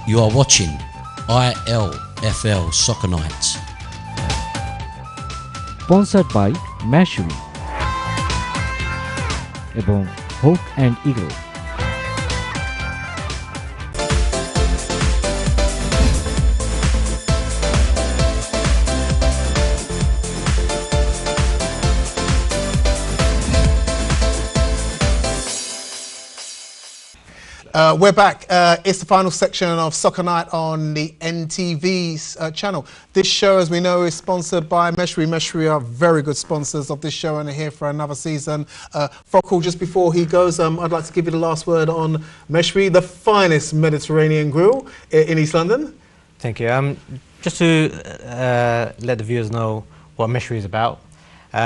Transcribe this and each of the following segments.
You are watching ILFL Soccer Nights. Sponsored by Mashuri এবং hope and eagle. We're back. It's the final section of Soccer Night on the NTV's channel. This show, as we know, is sponsored by Meshri. Meshri are very good sponsors of this show and are here for another season. Fokul, just before he goes, I'd like to give you the last word on Meshri, the finest Mediterranean grill in East London. Thank you. Just to let the viewers know what Meshri is about.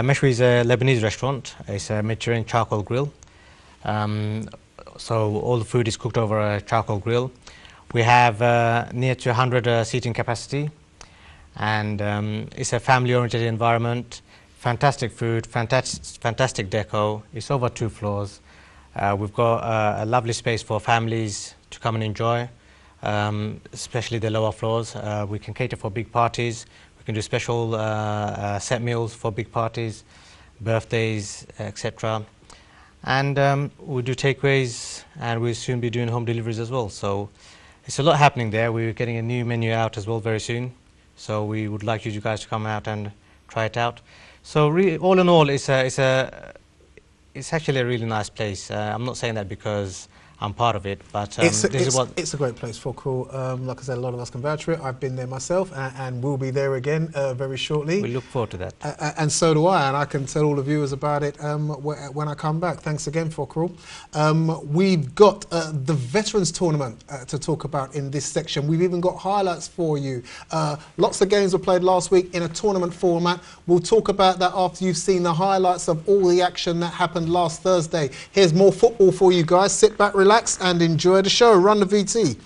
Meshri is a Lebanese restaurant. It's a Mediterranean charcoal grill. So all the food is cooked over a charcoal grill. We have near to 100 seating capacity, and it's a family-oriented environment. Fantastic food, fantastic deco. It's over 2 floors. We've got a lovely space for families to come and enjoy, especially the lower floors. We can cater for big parties. We can do special set meals for big parties, birthdays, etc. And we do takeaways, and we'll soon be doing home deliveries as well. So it's a lot happening there. We're getting a new menu out as well very soon. So we would like you guys to come out and try it out. So all in all, it's actually a really nice place. I'm not saying that because I'm part of it, but it's a great place for cool. Like I said, a lot of us can vouch for it. I've been there myself, and we'll be there again very shortly. We look forward to that. And so do I, and I can tell all the viewers about it when I come back. Thanks again, Fokru. We've got the Veterans Tournament to talk about in this section. We've even got highlights for you. Lots of games were played last week in a tournament format. We'll talk about that after you've seen the highlights of all the action that happened last Thursday. Here's more football for you guys. Sit back, relax and enjoy the show. Run the VT.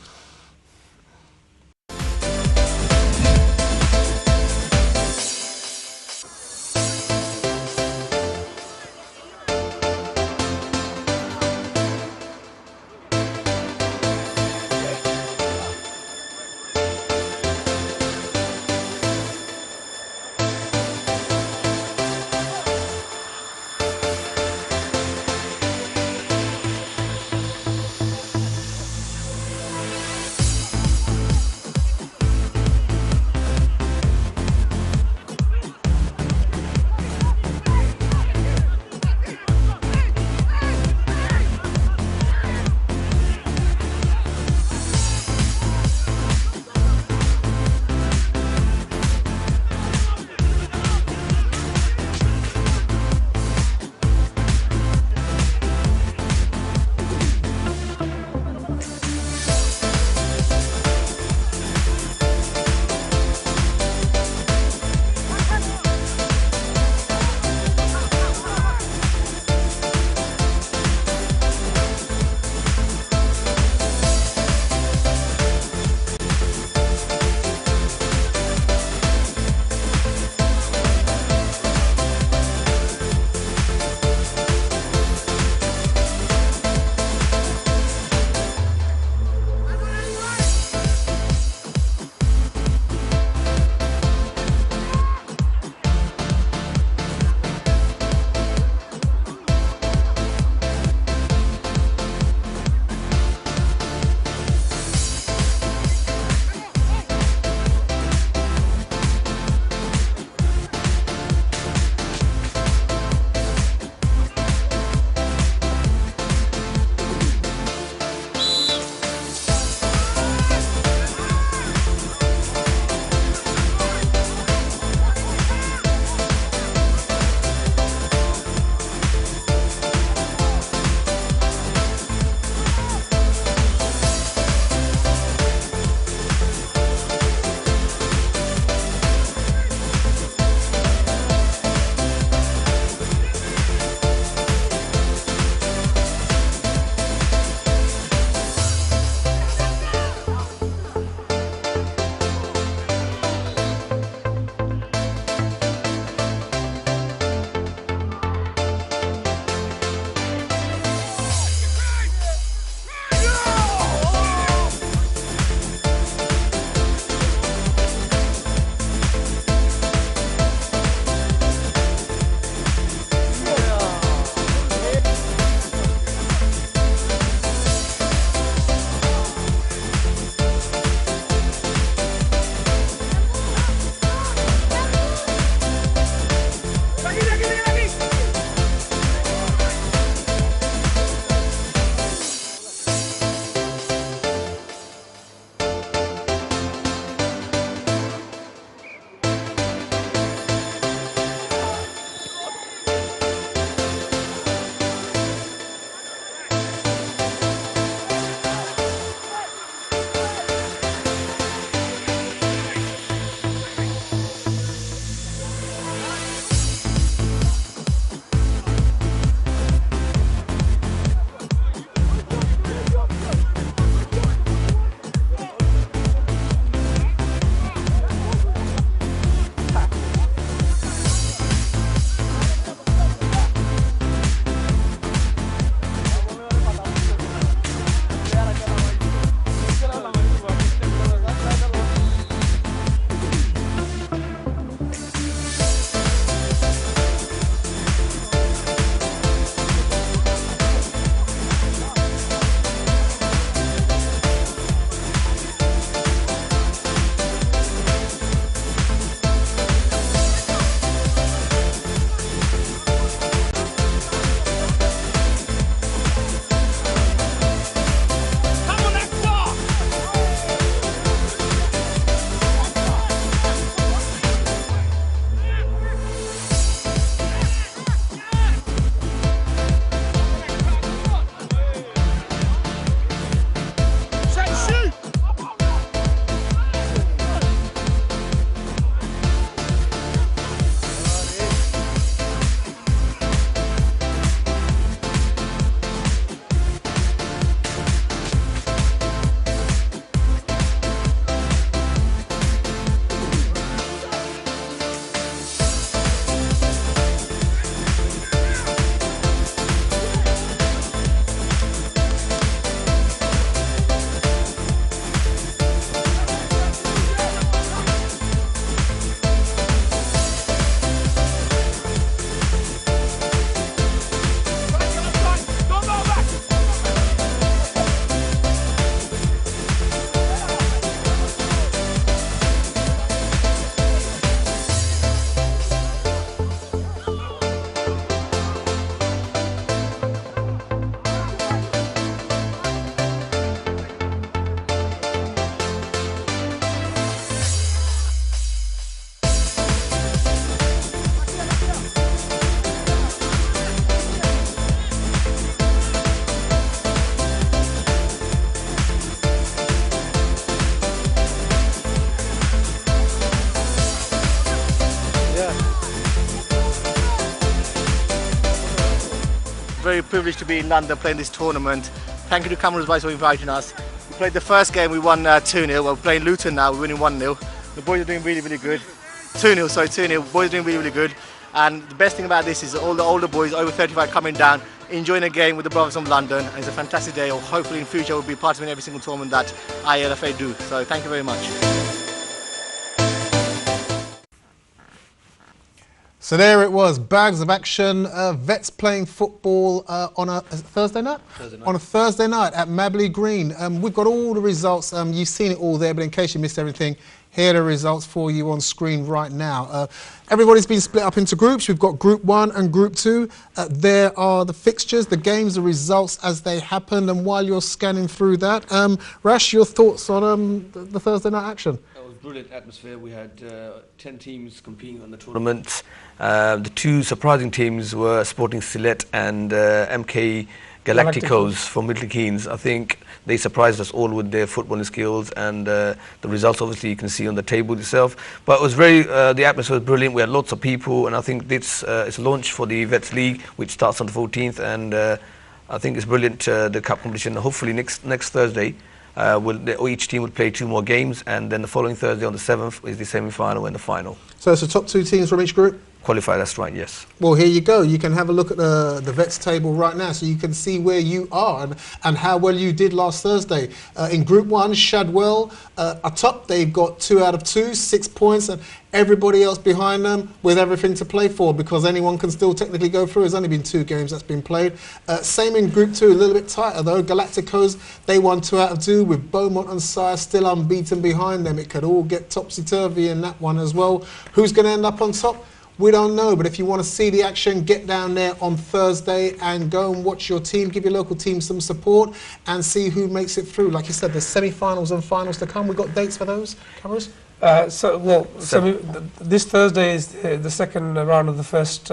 privilege to be in London playing this tournament. Thank you to Cameron's Vice for inviting us. We played the first game, we won 2-0. We're playing Luton now, we're winning 1-0. The boys are doing really, really good. 2-0, sorry, 2-0. Boys are doing really, really good. And the best thing about this is all the older boys, over 35, coming down, enjoying a game with the brothers from London. And it's a fantastic day. Hopefully in future we'll be part of every single tournament that ILFA do. So thank you very much. So there it was, bags of action, Vets playing football on a Thursday night? On a Thursday night at Mabley Green. We've got all the results, you've seen it all there, but in case you missed everything, here are the results for you on screen right now. Everybody's been split up into groups. We've got Group 1 and Group 2. There are the fixtures, the games, the results as they happened, and while you're scanning through that, Rash, your thoughts on the Thursday night action? Brilliant atmosphere. We had 10 teams competing on the tournament. The two surprising teams were Sporting Sylhet and MK Galacticos from Milton Keynes. I think they surprised us all with their footballing skills, and the results obviously you can see on the table itself. But it was the atmosphere was brilliant. We had lots of people, and I think this is a launch for the Vets League, which starts on the 14th, and I think it's brilliant, the cup competition. Hopefully next Thursday, each team will play 2 more games, and then the following Thursday on the 7th is the semi-final and the final. So it's the top 2 teams from each group? Qualify, that's right, yes. Well, here you go. You can have a look at the Vets table right now, so you can see where you are and how well you did last Thursday. In Group 1, Shadwell atop, they've got 2 out of 2, 6 points, and everybody else behind them with everything to play for, because anyone can still technically go through. There's only been 2 games that's been played. Same in Group 2, a little bit tighter though. Galacticos, they won 2 out of 2 with Beaumont and Sire still unbeaten behind them. It could all get topsy-turvy in that one as well. Who's going to end up on top? We don't know, but if you want to see the action, get down there on Thursday and go and watch your team, give your local team some support and see who makes it through. Like you said, there's semi-finals and finals to come. We've got dates for those, cameras? This Thursday is the second round of the first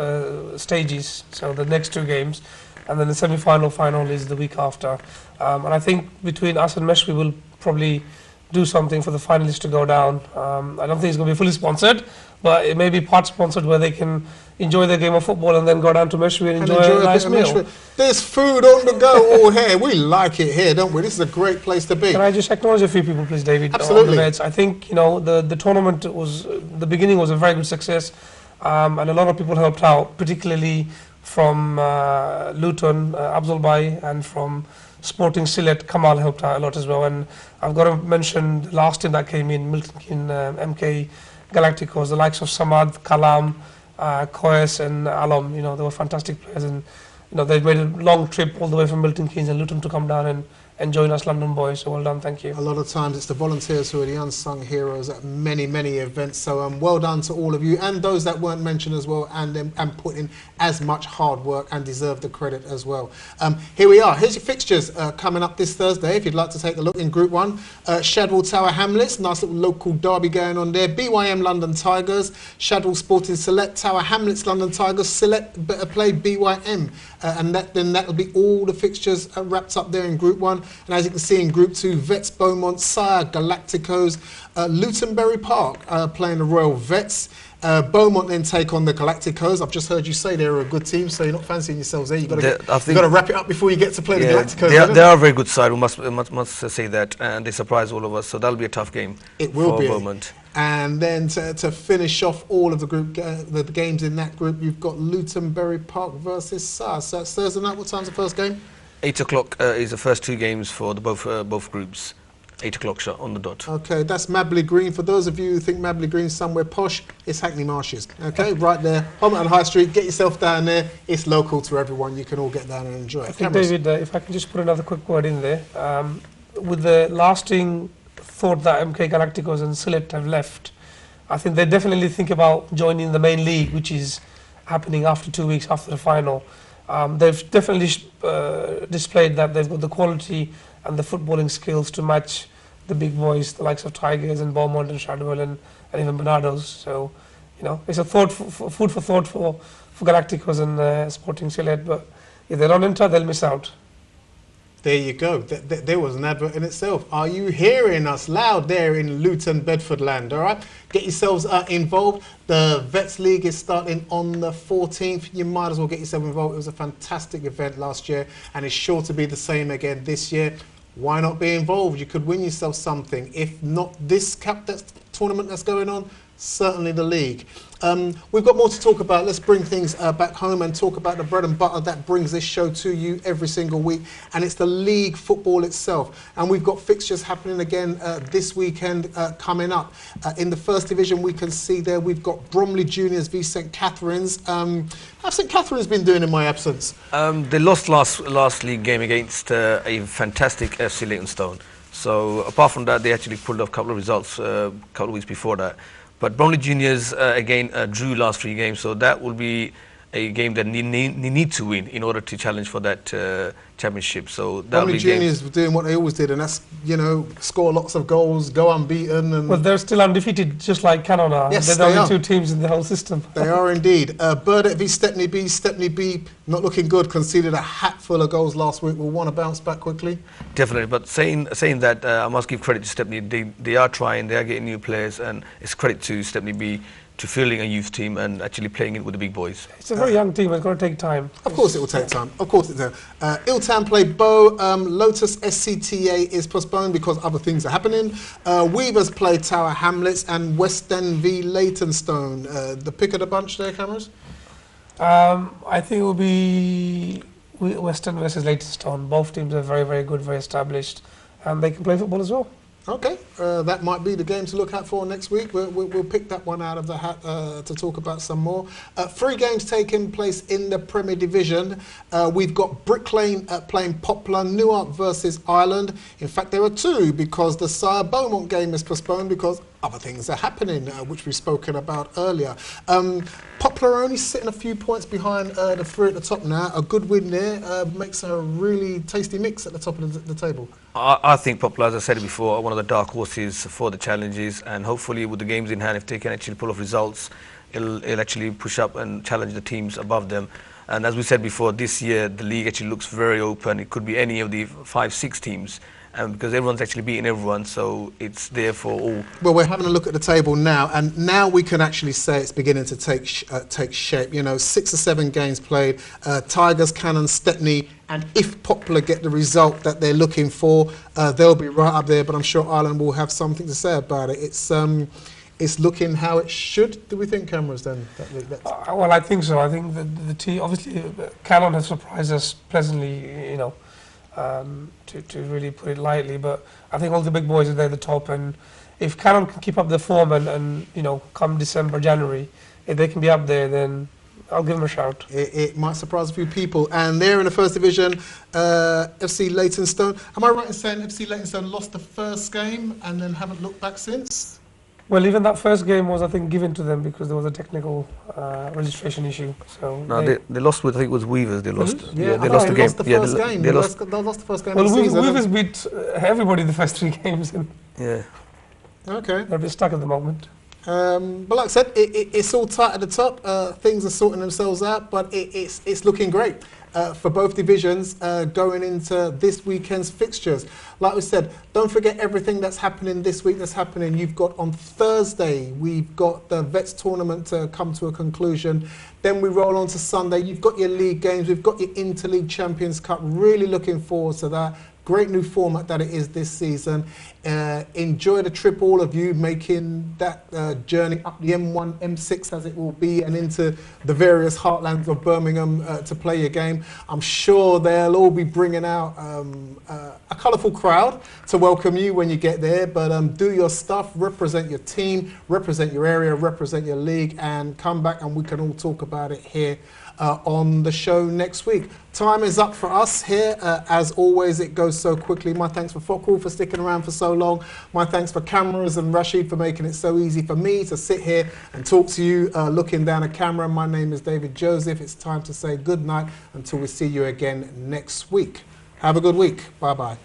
stages, so the next 2 games, and then the semi-final final is the week after. And I think between us and Mesh, we will probably do something for the finalists to go down. I don't think it's going to be fully sponsored, but it may be part sponsored where they can enjoy their game of football and then go down to Meshwe and enjoy a nice meal. There's food on the go all here. We like it here, don't we? This is a great place to be. Can I just acknowledge a few people, please, David? Absolutely. On the Vets. I think, you know, the tournament was, the beginning was a very good success, and a lot of people helped out, particularly from Luton, Abdul Bhai, and from Sporting Sylhet, Kamal helped out a lot as well. And I've got to mention the last team that came in, Milton Keynes, MK Galacticos, the likes of Samad, Kalam, Koes and Alam. You know, they were fantastic players, and you know, they made a long trip all the way from Milton Keynes and Luton to come down and join us London boys. So well done, thank you. A lot of times it's the volunteers who are the unsung heroes at many events, so well done to all of you and those that weren't mentioned as well, and put in as much hard work and deserve the credit as well. Here we are, here's your fixtures coming up this Thursday if you'd like to take a look. In Group 1, Shadwell Tower Hamlets, nice little local derby going on there. BYM London Tigers, Shadwell Sporting Sylhet, Tower Hamlets London Tigers, Sylhet better play BYM, and then that'll be all the fixtures wrapped up there in Group 1. And as you can see in Group 2, Vets, Beaumont, Sire, Galacticos, Lutonbury Park playing the Royal Vets. Beaumont then take on the Galacticos. I've just heard you say they're a good team, so you're not fancying yourselves there. You've got to wrap it up before you get to play the Galacticos. They are a very good side, we must say that, and they surprise all of us, so that'll be a tough game. It will be. Beaumont. And then to finish off all of the group the games in that group, you've got Lutonbury Park versus Sire. So that's Thursday night. What time's the first game? 8 o'clock is the first 2 games for the both groups. 8 o'clock shot on the dot. Okay, that's Mabley Green. For those of you who think Mabley Green's somewhere posh, it's Hackney Marshes. Okay, right there, Homerton High Street. Get yourself down there. It's local to everyone. You can all get down and enjoy it. I think, David, if I can just put another quick word in there, with the lasting thought that MK Galacticos and Sylhet have left, I think they definitely think about joining the main league, which is happening after 2 weeks after the final. They've definitely displayed that they've got the quality and the footballing skills to match the big boys, the likes of Tigers and Beaumont and Shadwell and even Bernardo's. So, you know, it's a food for thought for Galacticos and Sporting Sylhet, but if they don't enter, they'll miss out. There you go. There was an advert in itself. Are you hearing us loud there in Luton, Bedford land? All right, get yourselves involved. The Vets League is starting on the 14th. You might as well get yourself involved. It was a fantastic event last year, and it's sure to be the same again this year. Why not be involved? You could win yourself something. If not this tournament that's going on, certainly the league. We've got more to talk about. Let's bring things back home and talk about the bread and butter that brings this show to you every single week, and it's the league football itself. And we've got fixtures happening again this weekend coming up. In the first division, we can see there we've got Bromley Juniors v St Catherine's. How's St Catherine's been doing in my absence? They lost last league game against a fantastic FC Leytonstone. So apart from that, they actually pulled off a couple of results a couple of weeks before that. But Bromley Juniors again drew last 3 games, so that will be a game that they need to win in order to challenge for that championship. So Bromley Juniors were doing what they always did, and that's, you know, score lots of goals, go unbeaten. And well, they're still undefeated, just like Cannon are. Yes, they're the they only are. 2 teams in the whole system. They are indeed. Burdett v Stepney B. Stepney B not looking good, conceded a hatful of goals last week. Will want to bounce back quickly. Definitely, but saying that, I must give credit to Stepney. They are trying, they are getting new players, and it's credit to Stepney B to fielding a youth team and actually playing it with the big boys. It's a very young team. It's going to take time. Of course it will take time. Of course it will. Iltown play Bow. Lotus SCTA is postponed because other things are happening. Weavers play Tower Hamlets, and West End v Leytonstone. The pick of the bunch there, Cameras? I think it will be Western versus Leytonstone. Both teams are very, very good, very established, and they can play football as well. Okay, that might be the game to look out for next week. We'll pick that one out of the hat to talk about some more. 3 games taking place in the Premier Division. We've got Brick Lane playing Poplar, Newark versus Ireland. In fact, there are 2 because the Sire Beaumont game is postponed because other things are happening, which we've spoken about earlier. Poplar are only sitting a few points behind the 3 at the top now. A good win there makes a really tasty mix at the top of the table. I think Poplar, as I said before, are one of the dark horses for the challenges, and hopefully with the games in hand, if they can actually pull off results, it'll actually push up and challenge the teams above them. And as we said before, this year the league actually looks very open. It could be any of the 5-6 teams, because everyone's actually beating everyone, so it's there for all. Well, we're having a look at the table now, and now we can actually say it's beginning to take shape. You know, 6 or 7 games played. Tigers, Cannon, Stepney, and if Poplar get the result that they're looking for, they'll be right up there. But I'm sure Ireland will have something to say about it. It's looking how it should. Do we think, Cameras? Then? Well, I think so. I think that the team, obviously, Cannon has surprised us pleasantly. You know. To really put it lightly, but I think all the big boys are there at the top, and if Cannon can keep up the form and you know, come December, January, if they can be up there, then I'll give them a shout. It might surprise a few people. And they're in the first division, FC Leytonstone. Am I right in saying FC Leytonstone lost the first game and then haven't looked back since? Well, even that first game was, I think, given to them because there was a technical registration issue. So no, they lost with, I think it was Weavers. They lost. Yeah, they lost the game. They lost the first game. Well, Weavers beat everybody the first 3 games. And yeah. Okay. They're a bit stuck at the moment. But like I said, it's all tight at the top. Things are sorting themselves out, but it's looking great for both divisions going into this weekend's fixtures. Like we said, don't forget everything that's happening this week that's happening. You've got on Thursday, we've got the Vets tournament to come to a conclusion. Then we roll on to Sunday. You've got your league games. We've got your Interleague Champions Cup. Really looking forward to that. Great new format that it is this season. Enjoy the trip, all of you, making that journey up the M1, M6 as it will be, and into the various heartlands of Birmingham to play your game. I'm sure they'll all be bringing out a colourful crowd to welcome you when you get there, but do your stuff, represent your team, represent your area, represent your league, and come back and we can all talk about it here on the show next week. Time is up for us here. As always, it goes so quickly. My thanks for Fockrell for sticking around for so long. My thanks for Cameras and Rashid for making it so easy for me to sit here and talk to you looking down a camera. My name is David Joseph. It's time to say good night until we see you again next week. Have a good week. Bye-bye.